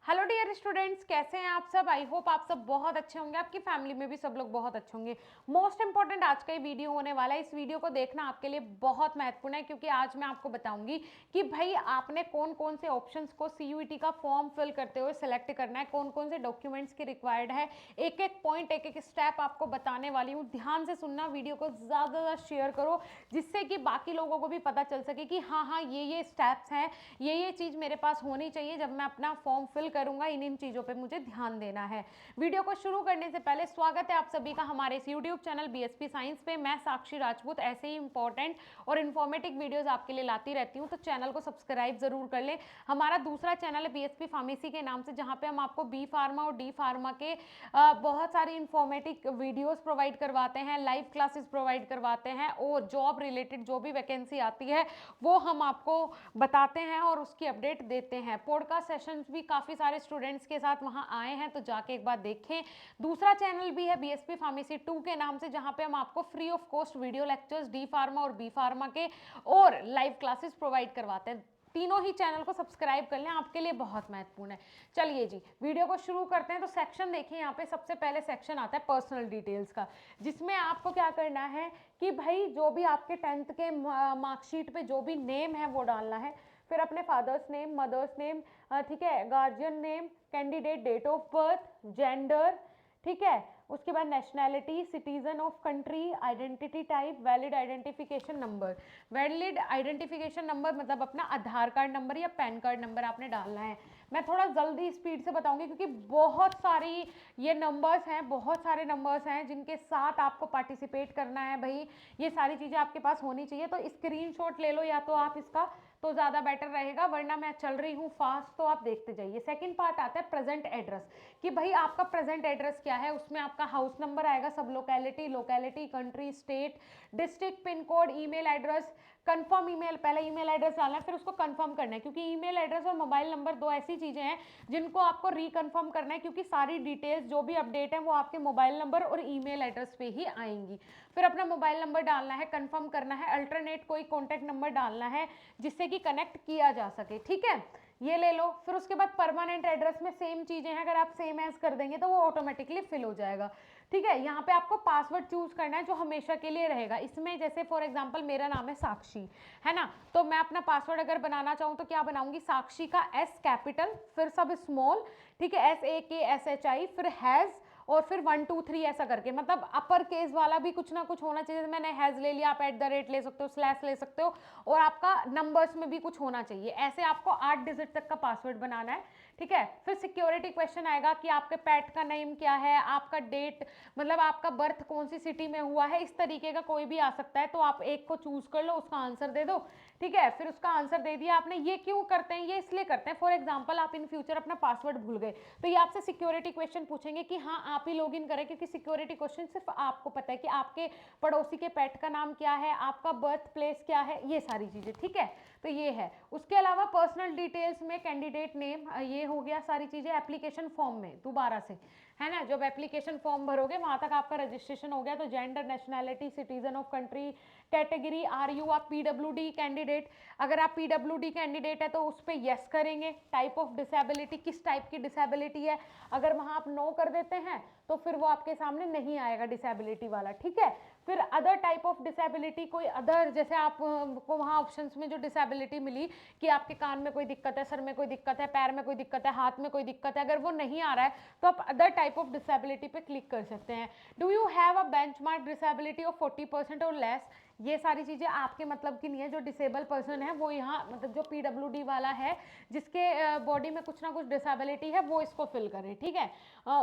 Hello dear students, कैसे हैं आप सब। आई होप आप सब बहुत अच्छे होंगे, आपकी फैमिली में भी सब लोग बहुत अच्छे होंगे। मोस्ट इंपॉर्टेंट आज का ये वीडियो होने वाला है। इस वीडियो को देखना आपके लिए बहुत महत्वपूर्ण है, क्योंकि आज मैं आपको बताऊंगी कि भाई आपने कौन कौन से ऑप्शंस को सीयूईटी का फॉर्म फिल करते हुए सिलेक्ट करना है, कौन कौन से डॉक्यूमेंट्स की रिक्वायर्ड है। एक एक पॉइंट, एक एक स्टेप आपको बताने वाली हूँ। ध्यान से सुनना, वीडियो को ज़्यादा शेयर करो, जिससे कि बाकी लोगों को भी पता चल सके कि हाँ ये स्टेप्स हैं, ये चीज़ मेरे पास होनी चाहिए जब मैं अपना फॉर्म फिल करूंगा। इन चीज़ों पे मुझे ध्यान देना है। वीडियो को शुरू करने से पहले स्वागत है आप सभी का हमारे इस यूट्यूब चैनल बीएसपी साइंस पे। मैं साक्षी राजपूत ऐसे ही इंपॉर्टेंट और इन्फॉर्मेटिव वीडियोस आपके लिए लाती रहती हूँ, तो चैनल को सब्सक्राइब जरूर कर लें। हमारा दूसरा चैनल है बीएसपी फार्मेसी के नाम से, जहाँ पे हम आपको बी फार्मा और डी फार्मा के बहुत सारी इंफॉर्मेटिव वीडियोस प्रोवाइड करवाते हैं, लाइव क्लासेस प्रोवाइड करवाते हैं, और जॉब रिलेटेड जो भी वैकेंसी आती है वो हम आपको बताते हैं और उसकी अपडेट देते हैं। पॉडकास्ट सेशंस भी काफ़ी सारे स्टूडेंट्स के साथ वहाँ आए हैं, तो जाके एक बार देखें। दूसरा चैनल भी है बीएसपी फार्मेसी 2 के नाम से, जहाँ पे हम आपको free of cost video lectures D pharma और बी फार्मा के और लाइव क्लासेस प्रोवाइड करवाते हैं। तीनों ही चैनल को सब्सक्राइब कर लें, आपके लिए बहुत महत्वपूर्ण है। चलिए जी, वीडियो को शुरू करते हैं। तो सेक्शन देखिए, यहाँ पे सबसे पहले सेक्शन आता है पर्सनल डिटेल्स का, जिसमें आपको क्या करना है कि भाई जो भी आपके 10th के मार्कशीट पे जो भी नेम है वो डालना है। फिर अपने फादर्स नेम, मदर्स नेम, ठीक है, guardian name, candidate date of birth, gender, ठीक है। उसके बाद nationality, citizen of country, identity type, valid identification number. Valid identification number मतलब अपना आधार कार्ड नंबर या पैन कार्ड नंबर आपने डालना है। मैं थोड़ा जल्दी स्पीड से बताऊंगी, क्योंकि बहुत सारी ये नंबर्स हैं, बहुत सारे नंबर्स हैं जिनके साथ आपको पार्टिसिपेट करना है। भाई ये सारी चीज़ें आपके पास होनी चाहिए, तो स्क्रीनशॉट ले लो या तो आप इसका, तो ज़्यादा बेटर रहेगा, वरना मैं चल रही हूँ फास्ट, तो आप देखते जाइए। सेकंड पार्ट आता है प्रेजेंट एड्रेस, कि भाई आपका प्रेजेंट एड्रेस क्या है। उसमें आपका हाउस नंबर आएगा, सब locality, country, state, district, pin code, email address, confirm email. पहले ईमेल एड्रेस डालना है, फिर उसको कंफर्म करना है, क्योंकि ईमेल एड्रेस और मोबाइल नंबर दो ऐसी चीज़ें हैं जिनको आपको रिकन्फर्म करना है, क्योंकि सारी डिटेल्स जो भी अपडेट है वो आपके मोबाइल नंबर और ईमेल एड्रेस पे ही आएंगी। फिर अपना मोबाइल नंबर डालना है, कंफर्म करना है। अल्टरनेट कोई कॉन्टैक्ट नंबर डालना है जिससे कि कनेक्ट किया जा सके, ठीक है, ये ले लो। फिर उसके बाद परमानेंट एड्रेस में सेम चीज़ें हैं, अगर आप सेम एज कर देंगे तो वो ऑटोमेटिकली फिल हो जाएगा, ठीक है। यहाँ पे आपको पासवर्ड चूज करना है जो हमेशा के लिए रहेगा। इसमें जैसे फॉर एग्जांपल मेरा नाम है साक्षी, है ना, तो मैं अपना पासवर्ड अगर बनाना चाहूँ तो क्या बनाऊंगी, साक्षी का एस कैपिटल, फिर सब स्मॉल, ठीक है, SAKSHI, फिर हैज़, और फिर 1 2 3 ऐसा करके, मतलब अपर केस वाला भी कुछ ना कुछ होना चाहिए। मैंने हैज ले लिया, आप @ ले सकते हो, स्लैश ले सकते हो, और आपका नंबर्स में भी कुछ होना चाहिए। ऐसे आपको 8 डिजिट तक का पासवर्ड बनाना है, ठीक है। फिर सिक्योरिटी क्वेश्चन आएगा कि आपके पेट का नेम क्या है, आपका डेट, मतलब आपका बर्थ कौन सी सिटी में हुआ है, इस तरीके का कोई भी आ सकता है, तो आप एक को चूज कर लो, उसका आंसर दे दो, ठीक है। फिर उसका आंसर दे दिया आपने। ये क्यों करते हैं, ये इसलिए करते हैं, फॉर एग्जाम्पल आप इन फ्यूचर अपना पासवर्ड भूल गए तो ये आपसे सिक्योरिटी क्वेश्चन पूछेंगे कि हाँ आप ही लॉग इन करें, क्योंकि सिक्योरिटी क्वेश्चन सिर्फ आपको पता है कि आपके पड़ोसी के पेट का नाम क्या है, आपका बर्थ प्लेस क्या है, ये सारी चीज़ें, ठीक है। तो ये है। उसके अलावा पर्सनल डिटेल्स में कैंडिडेट नेम, ये हो गया सारी चीज़ें। एप्लीकेशन फॉर्म में दोबारा से, है ना, जब एप्लीकेशन फॉर्म भरोगे वहाँ तक आपका रजिस्ट्रेशन हो गया, तो gender, nationality, citizen of country, category, are you आप PWD कैंडिडेट। अगर आप PWD कैंडिडेट है तो उस पर येस करेंगे। टाइप ऑफ डिसेबिलिटी, किस टाइप की डिसेबिलिटी है, अगर वहाँ आप नो कर देते हैं तो फिर वो आपके सामने नहीं आएगा डिसेबिलिटी वाला, ठीक है। फिर अदर टाइप ऑफ डिसेबिलिटी, कोई अदर, जैसे आप को वहाँ ऑप्शंस में जो डिसेबिलिटी मिली कि आपके कान में कोई दिक्कत है, सर में कोई दिक्कत है, पैर में कोई दिक्कत है, हाथ में कोई दिक्कत है, अगर वो नहीं आ रहा है तो आप अदर टाइप ऑफ डिसेबिलिटी पे क्लिक कर सकते हैं। Do you have a benchmark disability of 40% और लेस, ये सारी चीज़ें आपके मतलब की नहीं है। जो डिसेबल पर्सन है वो यहाँ, मतलब जो PWD वाला है जिसके बॉडी में कुछ ना कुछ डिसेबिलिटी है, वो इसको फिल करे, ठीक है।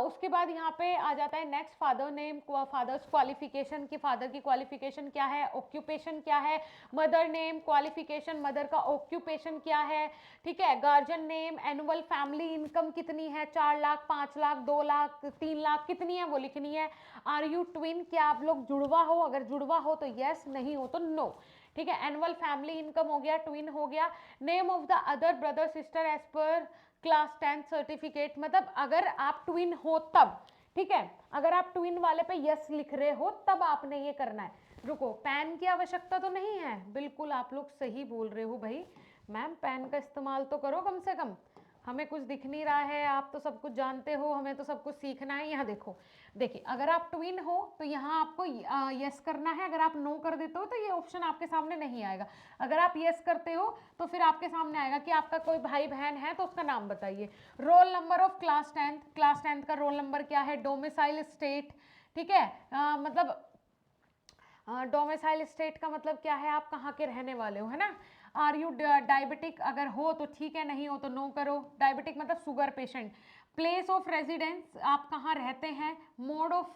उसके बाद यहाँ पे आ जाता है next, father name, father's qualification, की फादर की क्वालिफिकेशन क्या है, ऑक्यूपेशन क्या है, मदर नेम, क्वालिफिकेशन, मदर का ऑक्यूपेशन क्या है, ठीक है। Guardian name, annual family income कितनी है, 4 लाख, 5 लाख, 2 लाख, 3 लाख, कितनी है वो लिखनी है। आर यू ट्विन, क्या आप लोग जुड़वा हो, अगर जुड़वा हो तो यस, नहीं हो तो नो, ठीक है। एनुअल फैमिली इनकम हो गया, ट्विन हो गया। Name of the other brother sister age पर क्लास 10 सर्टिफिकेट, मतलब अगर आप ट्विन हो तब, ठीक है, अगर आप ट्विन वाले पे यस लिख रहे हो तब आपने ये करना है। रुको, पैन की आवश्यकता तो नहीं है, बिल्कुल आप लोग सही बोल रहे हो भाई, मैम पैन का इस्तेमाल तो करो कम से कम। हमें कुछ दिख नहीं रहा है, आप तो सब कुछ जानते हो, हमें तो सब कुछ सीखना है। यहाँ देखो, देखिए अगर आप ट्विन हो तो यहाँ आपको यस करना है, अगर आप नो कर देते हो तो ये ऑप्शन आपके सामने नहीं आएगा। अगर आप यस करते हो तो फिर आपके सामने आएगा कि आपका कोई भाई बहन है तो उसका नाम बताइए। Roll number of class 10th, class 10th का रोल नंबर क्या है? डोमिसाइल स्टेट, ठीक है, मतलब डोमिसाइल स्टेट का मतलब क्या है? आप कहाँ के रहने वाले हो, है ना। आर यू डायबिटिक, अगर हो तो ठीक है, नहीं हो तो नो करो। डायबिटिक मतलब sugar patient. Place of residence, आप कहाँ रहते हैं। मोड ऑफ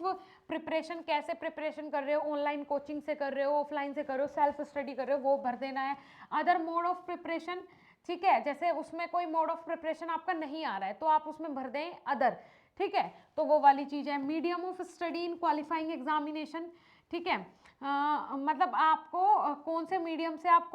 प्रिपरेशन, कैसे प्रिपरेशन कर रहे हो, ऑनलाइन कोचिंग से कर रहे हो, ऑफलाइन से कर रहे हो, सेल्फ स्टडी कर रहे हो, वो भर देना है। अदर मोड ऑफ प्रिपरेशन, ठीक है, जैसे उसमें कोई मोड ऑफ प्रिपरेशन आपका नहीं आ रहा है तो आप उसमें भर दें अदर, ठीक है, तो वो वाली चीज़ है। Medium of study in qualifying examination, ठीक है, मतलब आपको कौन से मीडियम से आप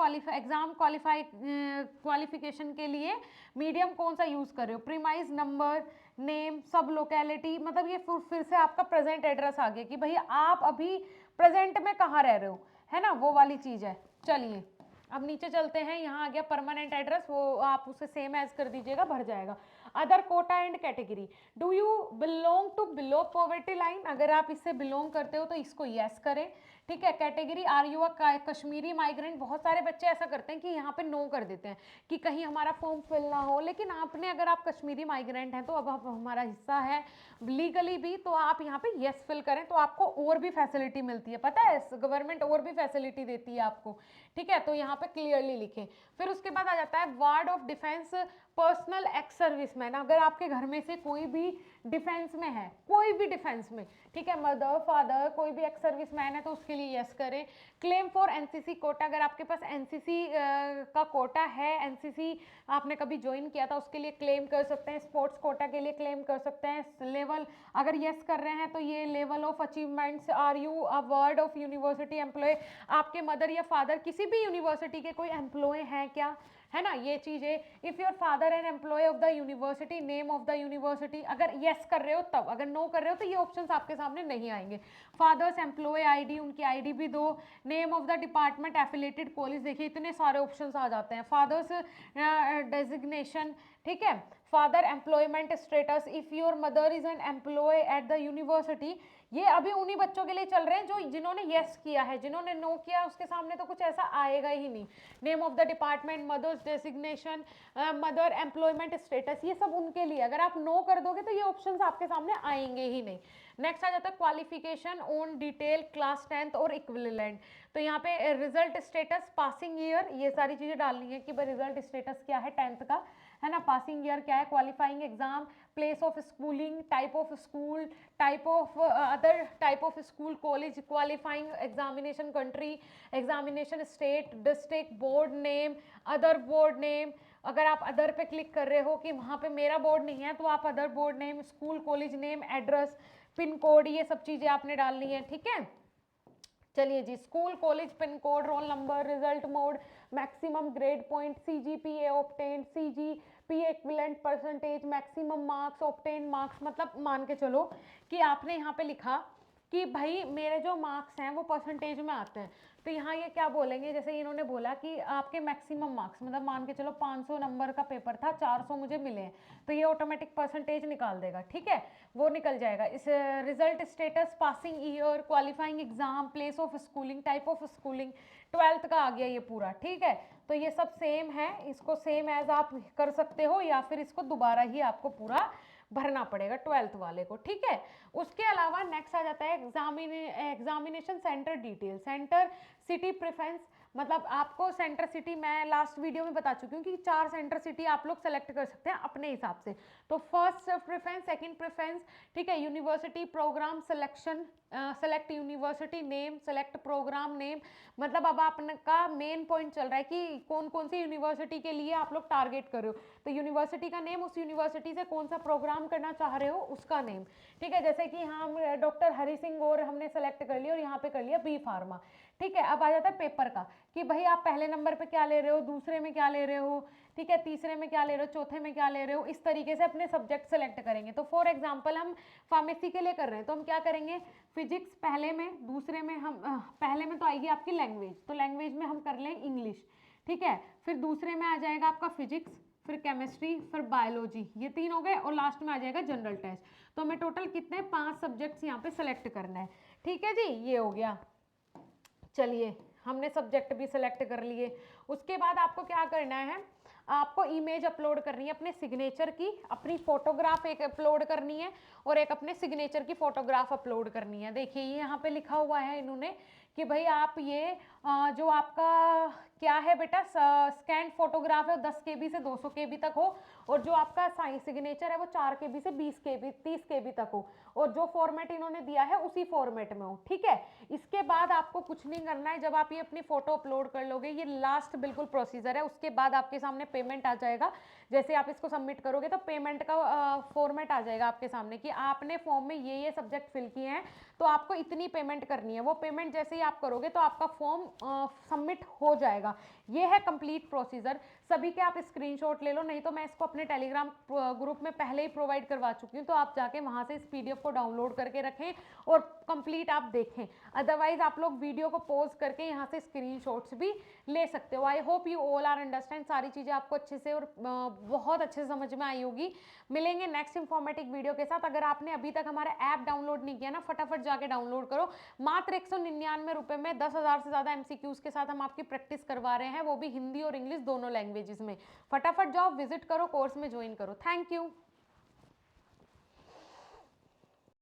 क्वालिफिकेशन के लिए मीडियम कौन सा यूज़ कर रहे हो। प्रीमाइज नंबर, नेम, सब लोकेलिटी, मतलब ये फिर से आपका प्रेजेंट एड्रेस आ गया कि भैया आप अभी प्रेजेंट में कहाँ रह रहे हो, है ना, वो वाली चीज़ है। चलिए अब नीचे चलते हैं, यहाँ आ गया परमानेंट एड्रेस, वो आप उसे सेम एज कर दीजिएगा, भर जाएगा। Other quota and category, do you belong to below poverty line, अगर आप इससे बिलोंग करते हो तो इसको यस करें, ठीक है। Category, are you a Kashmiri migrant, बहुत सारे बच्चे ऐसा करते हैं कि यहाँ पे नो कर देते हैं कि कहीं हमारा फॉर्म फिल ना हो, लेकिन आपने, अगर आप कश्मीरी माइग्रेंट हैं तो अब आप हमारा हिस्सा है लीगली भी, तो आप यहाँ पे यस फिल करें तो आपको और भी फैसिलिटी मिलती है, पता है गवर्नमेंट और भी फैसिलिटी देती है आपको, ठीक है, तो यहाँ पे क्लियरली लिखें। फिर उसके बाद आ जाता है ward of defence personnel ex serviceman, अगर आपके घर में से कोई भी डिफेंस में है, कोई भी डिफेंस में, ठीक है, मदर फादर कोई भी एक्स सर्विसमैन है तो उसके लिए यस करें। क्लेम फॉर एनसीसी कोटा, अगर आपके पास एनसीसी का कोटा है, एनसीसी आपने कभी ज्वाइन किया था, उसके लिए क्लेम कर सकते हैं। स्पोर्ट्स कोटा के लिए क्लेम कर सकते हैं। लेवल, अगर यस कर रहे हैं तो ये level of achievements, are you award of university employ, आपके मदर या फादर किसी भी यूनिवर्सिटी के कोई एम्प्लॉय हैं क्या, है ना, ये चीज़ें। If your father an employ of the university, name of the university, अगर यस कर रहे हो तब, अगर नो कर रहे हो तो ये ऑप्शंस आपके सामने नहीं आएंगे। फादर्स एम्प्लॉय आईडी, उनकी आईडी भी दो। Name of the department affiliated college, देखिए इतने सारे ऑप्शंस आ जाते हैं। फादर्स डेजिग्नेशन, ठीक है। Father employment status, if your mother is an employ at the university, ये अभी उन्हीं बच्चों के लिए चल रहे हैं जो जिन्होंने यस किया है, जिन्होंने नो किया उसके सामने तो कुछ ऐसा आएगा ही नहीं। Name of the department, mother's designation, mother employment status, ये सब उनके लिए, अगर आप नो कर दोगे तो ये ऑप्शंस आपके सामने आएंगे ही नहीं। नेक्स्ट आ जाता है qualification on detail class 10th और इक्विवेलेंट, तो यहाँ पे रिजल्ट स्टेटस, पासिंग ईयर, ये सारी चीज़ें डालनी है कि भाई रिजल्ट स्टेटस क्या है 10th का, है ना, पासिंग ईयर क्या है, qualifying exam, place of schooling, type of school, type of other type of school, college, qualifying examination country, examination state, district, board name, other board name, अगर आप other पे क्लिक कर रहे हो कि वहाँ पे मेरा बोर्ड नहीं है तो आप other board name, school college name, address, pin code, ये सब चीज़ें आपने डालनी है, ठीक है। चलिए जी, school college pin code, roll number, result mode, maximum grade point, CGPA obtained, CGPA equivalent percentage, maximum marks obtained marks, मतलब मान के चलो कि आपने यहाँ पे लिखा कि भाई मेरे जो मार्क्स हैं वो परसेंटेज में आते हैं, तो यहाँ ये क्या बोलेंगे, जैसे इन्होंने बोला कि आपके मैक्सिमम मार्क्स, मतलब मान के चलो 500 नंबर का पेपर था, 400 मुझे मिले हैं, तो ये ऑटोमेटिक परसेंटेज निकाल देगा, ठीक है, वो निकल जाएगा। इस result status, passing year, qualifying exam, place of schooling, type of schooling, 12th का आ गया ये पूरा, ठीक है, तो ये सब सेम है, इसको सेम एज आप कर सकते हो या फिर इसको दोबारा ही आपको पूरा भरना पड़ेगा 12th वाले को, ठीक है। उसके अलावा नेक्स्ट आ जाता है examination centre detail, centre city preference, मतलब आपको सेंटर सिटी, मैं लास्ट वीडियो में बता चुकी हूँ कि 4 सेंटर सिटी आप लोग सेलेक्ट कर सकते हैं अपने हिसाब से, तो फर्स्ट प्रेफरेंस, सेकंड प्रेफरेंस, ठीक है, university program selection, select university name, select program name, मतलब अब आपका मेन पॉइंट चल रहा है कि कौन कौन सी यूनिवर्सिटी के लिए आप लोग टारगेट कर रहे हो, तो यूनिवर्सिटी का नेम, उस यूनिवर्सिटी से कौन सा प्रोग्राम करना चाह रहे हो उसका नेम, ठीक है, जैसे कि हम डॉक्टर हरि सिंह और हमने सेलेक्ट कर लिया और यहाँ पे कर लिया बी फार्मा, ठीक है। अब आ जाता है पेपर का कि भाई आप पहले नंबर पे क्या ले रहे हो, दूसरे में क्या ले रहे हो, ठीक है, तीसरे में क्या ले रहे हो, चौथे में क्या ले रहे हो, इस तरीके से अपने सब्जेक्ट सेलेक्ट करेंगे। तो फॉर एग्जांपल हम फार्मेसी के लिए कर रहे हैं तो हम क्या करेंगे, फिजिक्स पहले में, दूसरे में हम पहले में तो आएगी आपकी लैंग्वेज, तो लैंग्वेज में हम कर लें इंग्लिश, ठीक है, फिर दूसरे में आ जाएगा आपका फिजिक्स, फिर केमिस्ट्री, फिर बायोलॉजी, ये 3 हो गए और लास्ट में आ जाएगा जनरल टेस्ट। तो हमें टोटल कितने 5 सब्जेक्ट्स यहाँ पे सेलेक्ट करना है। ठीक है जी, ये हो गया। चलिए हमने सब्जेक्ट भी सिलेक्ट कर लिए। उसके बाद आपको क्या करना है, आपको इमेज अपलोड करनी है अपने सिग्नेचर की, अपनी फोटोग्राफ एक अपलोड करनी है और एक अपने सिग्नेचर की फोटोग्राफ अपलोड करनी है। देखिए ये यहाँ पे लिखा हुआ है इन्होंने कि भाई आप ये जो आपका क्या है बेटा, स्कैन फोटोग्राफ है 10 KB से 200 KB तक हो, और जो आपका सिग्नेचर है वो 4 KB से 20 KB 30 KB तक हो, और जो फॉर्मेट इन्होंने दिया है उसी फॉर्मेट में हो। ठीक है, इसके बाद आपको कुछ नहीं करना है। जब आप ये अपनी फोटो अपलोड कर लोगे, ये लास्ट बिल्कुल प्रोसीजर है, उसके बाद आपके सामने पेमेंट आ जाएगा। जैसे आप इसको सबमिट करोगे तो पेमेंट का फॉर्मेट आ जाएगा आपके सामने कि आपने फॉर्म में ये सब्जेक्ट फिल किए हैं तो आपको इतनी पेमेंट करनी है। वो पेमेंट जैसे ही आप करोगे तो आपका फॉर्म सबमिट हो जाएगा। ये है कंप्लीट प्रोसीजर। सभी के आप स्क्रीनशॉट ले लो, नहीं तो मैं इसको अपने टेलीग्राम ग्रुप में पहले ही प्रोवाइड करवा चुकी हूँ, तो आप जाके वहाँ से इस PDF को डाउनलोड करके रखें और कंप्लीट आप देखें। अदरवाइज आप लोग वीडियो को पॉज करके यहाँ से स्क्रीनशॉट्स भी ले सकते हो। I hope you all are understand, सारी चीज़ें आपको अच्छे से और बहुत अच्छे से समझ में आई होगी। मिलेंगे नेक्स्ट इंफॉर्मेटिव वीडियो के साथ। अगर आपने अभी तक हमारा ऐप डाउनलोड नहीं किया ना, फटाफट जाके डाउनलोड करो। मात्र 199 रुपये में 10,000 से ज़्यादा MCQs के साथ हम आपकी प्रैक्टिस करवा रहे हैं, वो भी हिंदी और इंग्लिश दोनों लैंग्वेजेस में। फटाफट जाओ, विजिट करो, कोर्स में ज्वाइन करो। Thank you.